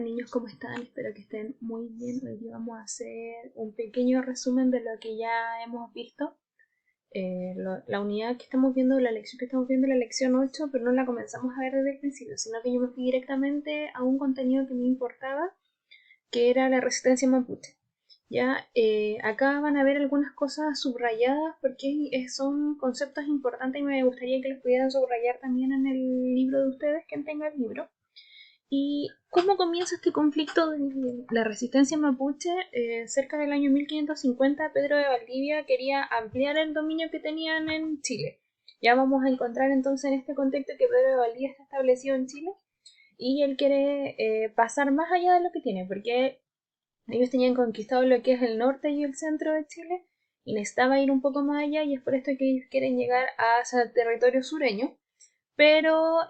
Niños, ¿cómo están? Espero que estén muy bien. Hoy día vamos a hacer un pequeño resumen de lo que ya hemos visto. La unidad que estamos viendo, la lección que estamos viendo, la lección 8, pero no la comenzamos a ver desde el principio, sino que yo me fui directamente a un contenido que me importaba, que era la resistencia mapuche. Ya, acá van a ver algunas cosas subrayadas porque son conceptos importantes y me gustaría que los pudieran subrayar también en el libro de ustedes, quien tenga el libro. ¿Y cómo comienza este conflicto de la resistencia mapuche? Cerca del año 1550, Pedro de Valdivia quería ampliar el dominio que tenían en Chile. Ya vamos a encontrar entonces en este contexto que Pedro de Valdivia está establecido en Chile y él quiere pasar más allá de lo que tiene, porque ellos tenían conquistado lo que es el norte y el centro de Chile y necesitaba ir un poco más allá, y es por esto que ellos quieren llegar a ese territorio sureño, pero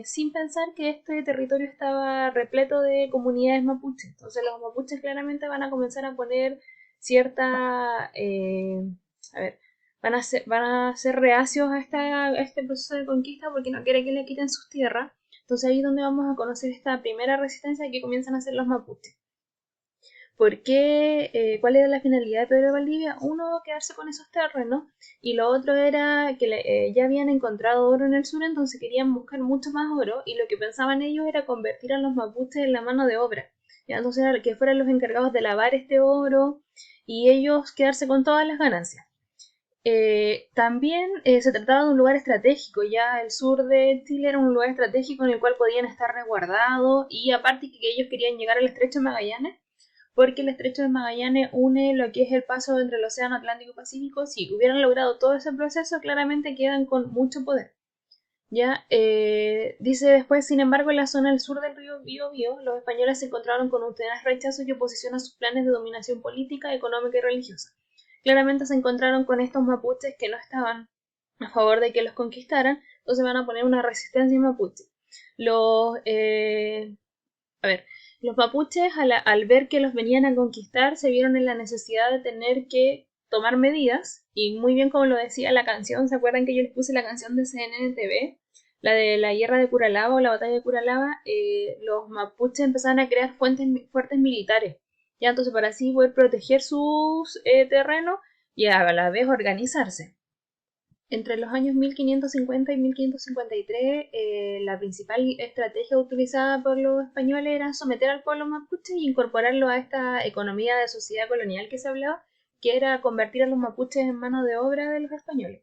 sin pensar que este territorio estaba repleto de comunidades mapuches. Entonces los mapuches claramente van a comenzar a poner cierta... a ver, van a ser reacios a este proceso de conquista porque no quieren que le quiten sus tierras. Entonces ahí es donde vamos a conocer esta primera resistencia que comienzan a hacer los mapuches. ¿Por qué? ¿Cuál era la finalidad de Pedro de Valdivia? Uno, quedarse con esos terrenos, y lo otro era que ya habían encontrado oro en el sur, entonces querían buscar mucho más oro, y lo que pensaban ellos era convertir a los mapuches en la mano de obra. ¿Ya? Entonces era que fueran los encargados de lavar este oro y ellos quedarse con todas las ganancias. También se trataba de un lugar estratégico, ya el sur de Chile era un lugar estratégico en el cual podían estar resguardados, y aparte que ellos querían llegar al estrecho de Magallanes, porque el estrecho de Magallanes une lo que es el paso entre el océano Atlántico y Pacífico. Si hubieran logrado todo ese proceso, claramente quedan con mucho poder. Ya dice después, sin embargo, en la zona del sur del río Biobío, los españoles se encontraron con un tenaz rechazo y oposición a sus planes de dominación política, económica y religiosa. Claramente se encontraron con estos mapuches que no estaban a favor de que los conquistaran, entonces van a poner una resistencia mapuche. Los, a ver, los mapuches, al ver que los venían a conquistar, se vieron en la necesidad de tener que tomar medidas, y muy bien como lo decía la canción. ¿Se acuerdan que yo les puse la canción de CNN TV? La de la guerra de Curalaba o la batalla de Curalaba. Los mapuches empezaron a crear fuertes militares, ya entonces para así poder proteger sus terrenos y a la vez organizarse. Entre los años 1550 y 1553, la principal estrategia utilizada por los españoles era someter al pueblo mapuche y incorporarlo a esta economía de sociedad colonial que se hablaba, que era convertir a los mapuches en mano de obra de los españoles.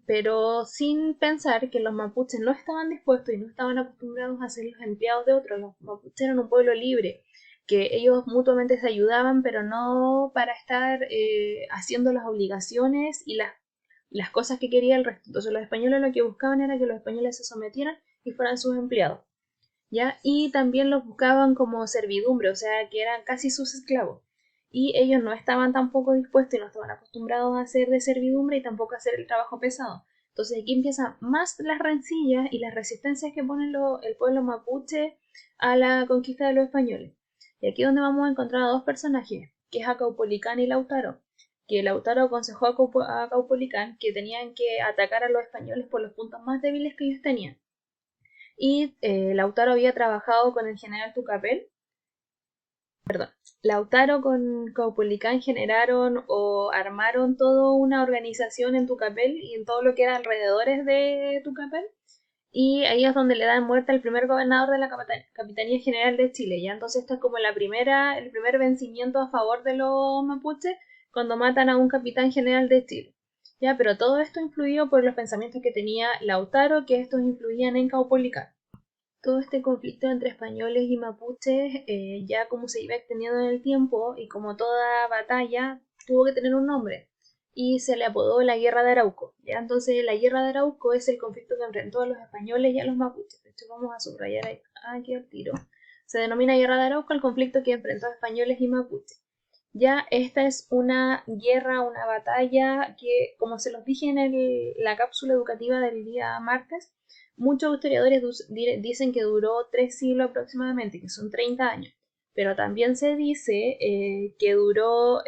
Pero sin pensar que los mapuches no estaban dispuestos y no estaban acostumbrados a ser los empleados de otros. Los mapuches eran un pueblo libre, que ellos mutuamente se ayudaban, pero no para estar haciendo las obligaciones y las cosas que quería el resto. Entonces los españoles lo que buscaban era que los españoles se sometieran y fueran sus empleados, ¿ya? Y también los buscaban como servidumbre, o sea, que eran casi sus esclavos. Y ellos no estaban tampoco dispuestos y no estaban acostumbrados a hacer de servidumbre y tampoco a hacer el trabajo pesado. Entonces aquí empiezan más las rencillas y las resistencias que pone el pueblo mapuche a la conquista de los españoles. Y aquí es donde vamos a encontrar a dos personajes, que es a Caupolicán y Lautaro, que Lautaro aconsejó a Caupolicán que tenían que atacar a los españoles por los puntos más débiles que ellos tenían. Y Lautaro había trabajado con el general Tucapel. Lautaro con Caupolicán generaron o armaron toda una organización en Tucapel y en todo lo que era alrededores de Tucapel, y ahí es donde le dan muerte al primer gobernador de la Capitanía General de Chile. Ya entonces esto es como el primer vencimiento a favor de los mapuches, cuando matan a un capitán general de Chile. Ya, pero todo esto influido por los pensamientos que tenía Lautaro, que estos influían en Caupolicán. Todo este conflicto entre españoles y mapuches, ya como se iba extendiendo en el tiempo y como toda batalla, tuvo que tener un nombre y se le apodó la Guerra de Arauco. ¿Ya? Entonces la Guerra de Arauco es el conflicto que enfrentó a los españoles y a los mapuches. De hecho vamos a subrayar aquí al tiro. Se denomina Guerra de Arauco el conflicto que enfrentó a españoles y mapuches. Ya esta es una guerra, una batalla que, como se los dije en la cápsula educativa del día martes, muchos historiadores dicen que duró 3 siglos aproximadamente, que son 30 años, pero también se dice que duró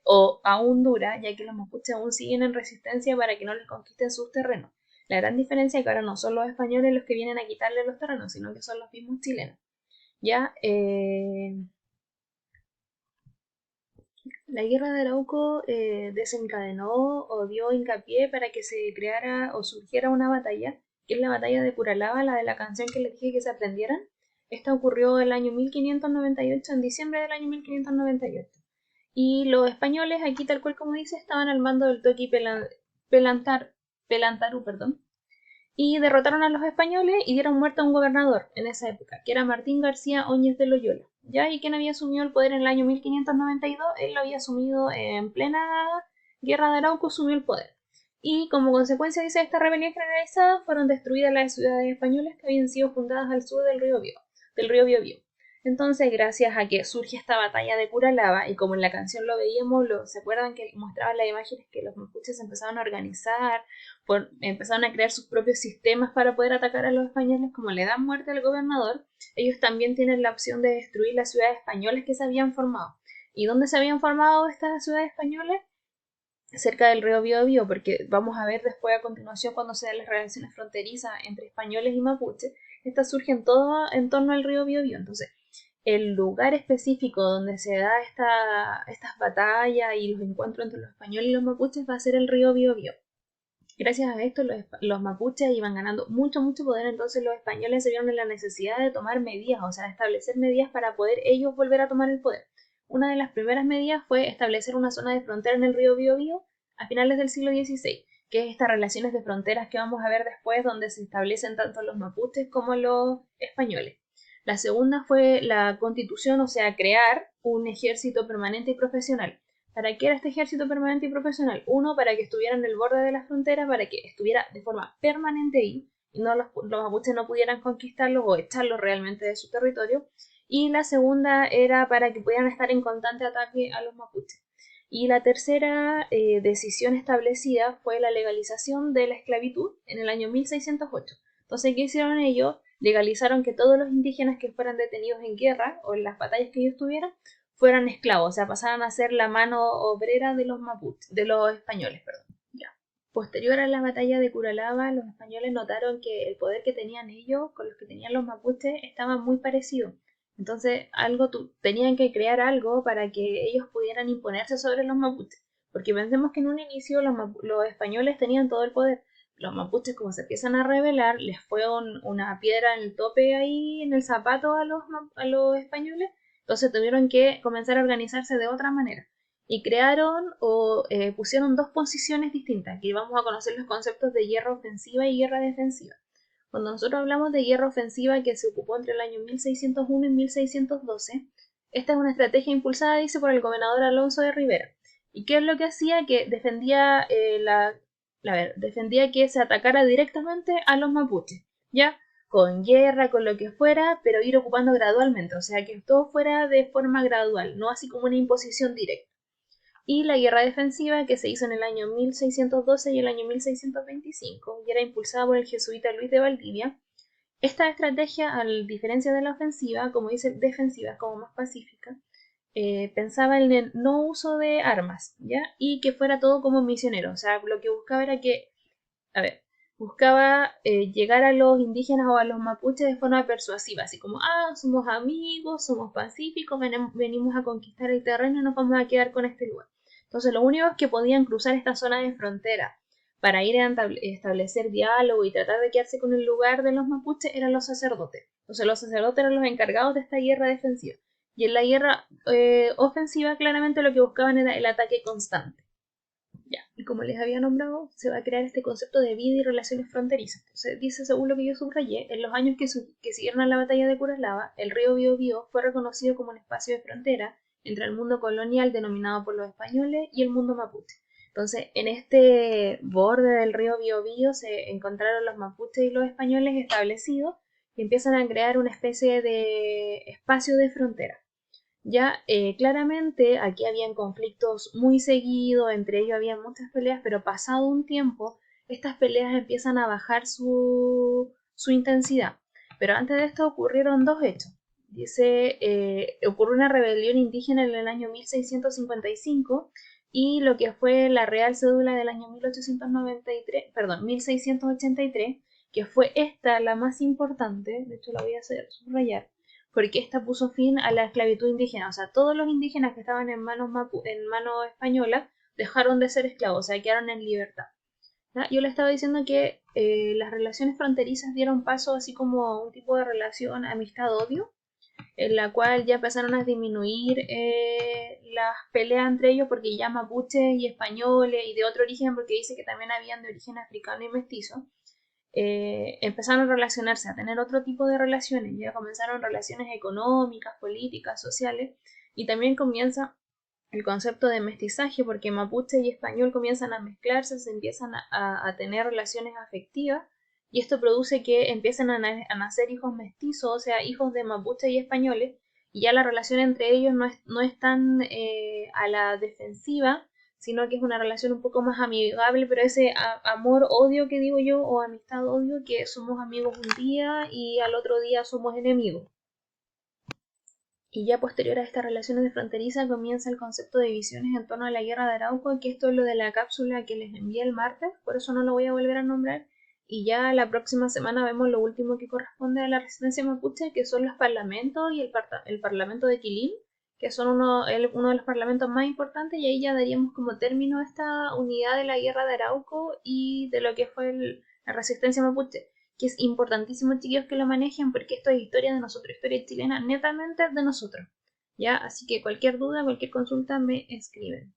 o aún dura, ya que los mapuches aún siguen en resistencia para que no les conquisten sus terrenos. La gran diferencia es que ahora no son los españoles los que vienen a quitarle los terrenos, sino que son los mismos chilenos. Ya, la guerra de Arauco desencadenó o dio hincapié para que se creara o surgiera una batalla, que es la batalla de Curalaba, la de la canción que les dije que se aprendieran. Esta ocurrió el año 1598, en diciembre del año 1598. Y los españoles, aquí tal cual como dice, estaban al mando del Toqui Pelantarú, perdón, y derrotaron a los españoles y dieron muerte a un gobernador en esa época, que era Martín García Óñez de Loyola. ¿Ya? Y quien había asumido el poder en el año 1592, él lo había asumido en plena guerra de Arauco, asumió el poder. Y como consecuencia de esta rebelión generalizada, fueron destruidas las ciudades españolas que habían sido fundadas al sur del río Biobío. Entonces, gracias a que surge esta batalla de Curalaba, y como en la canción lo veíamos, ¿se acuerdan que mostraban las imágenes que los mapuches empezaron a organizar, empezaron a crear sus propios sistemas para poder atacar a los españoles? Como le dan muerte al gobernador, ellos también tienen la opción de destruir las ciudades españolas que se habían formado. ¿Y dónde se habían formado estas ciudades españolas? Cerca del río Biobío, porque vamos a ver después a continuación cuando se dan las relaciones fronterizas entre españoles y mapuches, estas surgen todo en torno al río Biobío. Entonces, el lugar específico donde se da estas batallas y los encuentros entre los españoles y los mapuches va a ser el río Biobío. Gracias a esto los mapuches iban ganando mucho poder, entonces los españoles se vieron en la necesidad de tomar medidas, o sea, de establecer medidas para poder ellos volver a tomar el poder. Una de las primeras medidas fue establecer una zona de frontera en el río Biobío a finales del siglo XVI, que es estas relaciones de fronteras que vamos a ver después, donde se establecen tanto los mapuches como los españoles. La segunda fue la constitución, o sea, crear un ejército permanente y profesional. ¿Para qué era este ejército permanente y profesional? Uno, para que estuviera en el borde de la frontera, para que estuviera de forma permanente ahí y no los mapuches no pudieran conquistarlos o echarlos realmente de su territorio. Y la segunda era para que pudieran estar en constante ataque a los mapuches. Y la tercera decisión establecida fue la legalización de la esclavitud en el año 1608. Entonces, ¿qué hicieron ellos? Legalizaron que todos los indígenas que fueran detenidos en guerra o en las batallas que ellos tuvieran fueran esclavos, o sea, pasaran a ser la mano obrera de los mapuches, de los españoles, perdón. Ya. Posterior a la batalla de Curalaba, los españoles notaron que el poder que tenían ellos con los que tenían los mapuches estaba muy parecido. Entonces, tenían que crear algo para que ellos pudieran imponerse sobre los mapuches. Porque pensemos que en un inicio los españoles tenían todo el poder. Los mapuches, como se empiezan a rebelar, les fue una piedra en el tope ahí, en el zapato a los españoles. Entonces tuvieron que comenzar a organizarse de otra manera. Y crearon o pusieron dos posiciones distintas. Aquí vamos a conocer los conceptos de guerra ofensiva y guerra defensiva. Cuando nosotros hablamos de guerra ofensiva que se ocupó entre el año 1601 y 1612, esta es una estrategia impulsada, dice, por el gobernador Alonso de Rivera. ¿Y qué es lo que hacía? Que defendía que se atacara directamente a los mapuches, ¿ya? Con guerra, con lo que fuera, pero ir ocupando gradualmente, o sea, que todo fuera de forma gradual, no así como una imposición directa. Y la guerra defensiva, que se hizo en el año 1612 y el año 1625, y era impulsada por el jesuita Luis de Valdivia. Esta estrategia, a diferencia de la ofensiva, como dice defensiva, como más pacífica, pensaba en el no uso de armas, ¿ya? Y que fuera todo como misionero, o sea, lo que buscaba era que, a ver, buscaba llegar a los indígenas o a los mapuches de forma persuasiva, así como, somos amigos, somos pacíficos, venimos a conquistar el terreno y nos vamos a quedar con este lugar. Entonces, los únicos que podían cruzar esta zona de frontera para ir a establecer diálogo y tratar de quedarse con el lugar de los mapuches eran los sacerdotes. Entonces, los sacerdotes eran los encargados de esta guerra defensiva. Y en la guerra ofensiva, claramente lo que buscaban era el ataque constante. Ya. Y como les había nombrado, se va a crear este concepto de vida y relaciones fronterizas. Entonces, dice, según lo que yo subrayé, en los años que siguieron a la batalla de Curalaba, el río Biobío fue reconocido como un espacio de frontera entre el mundo colonial denominado por los españoles y el mundo mapuche. Entonces, en este borde del río Biobío se encontraron los mapuches y los españoles establecidos y empiezan a crear una especie de espacio de frontera. Ya claramente aquí habían conflictos muy seguidos, entre ellos había muchas peleas, pero pasado un tiempo, estas peleas empiezan a bajar su intensidad. Pero antes de esto ocurrieron dos hechos. Dice, ocurrió una rebelión indígena en el año 1655 y lo que fue la Real Cédula del año 1683, que fue esta la más importante, de hecho la voy a hacer subrayar, porque esta puso fin a la esclavitud indígena. O sea, todos los indígenas que estaban en manos españolas dejaron de ser esclavos, o sea, quedaron en libertad. ¿Ya? Yo le estaba diciendo que las relaciones fronterizas dieron paso así como a un tipo de relación amistad-odio, en la cual ya empezaron a disminuir las peleas entre ellos, porque ya mapuches y españoles y de otro origen, porque dice que también habían de origen africano y mestizo, empezaron a relacionarse, a tener otro tipo de relaciones, ya comenzaron relaciones económicas, políticas, sociales, y también comienza el concepto de mestizaje, porque mapuche y español comienzan a mezclarse, se empiezan a tener relaciones afectivas, y esto produce que empiecen a nacer hijos mestizos, o sea, hijos de mapuche y españoles, y ya la relación entre ellos no es tan a la defensiva, sino que es una relación un poco más amigable, pero ese amor-odio que digo yo, o amistad-odio, que somos amigos un día y al otro día somos enemigos. Y ya posterior a estas relaciones de fronteriza comienza el concepto de divisiones en torno a la guerra de Arauco, que esto es lo de la cápsula que les envié el martes, por eso no lo voy a volver a nombrar. Y ya la próxima semana vemos lo último que corresponde a la resistencia mapuche, que son los parlamentos y el parlamento de Quilín, que son uno de los parlamentos más importantes, y ahí ya daríamos como término a esta unidad de la guerra de Arauco y de lo que fue la resistencia mapuche, que es importantísimo, chiquillos, que lo manejen, porque esto es historia de nosotros, historia chilena netamente de nosotros, ¿ya? Así que cualquier duda, cualquier consulta me escriben.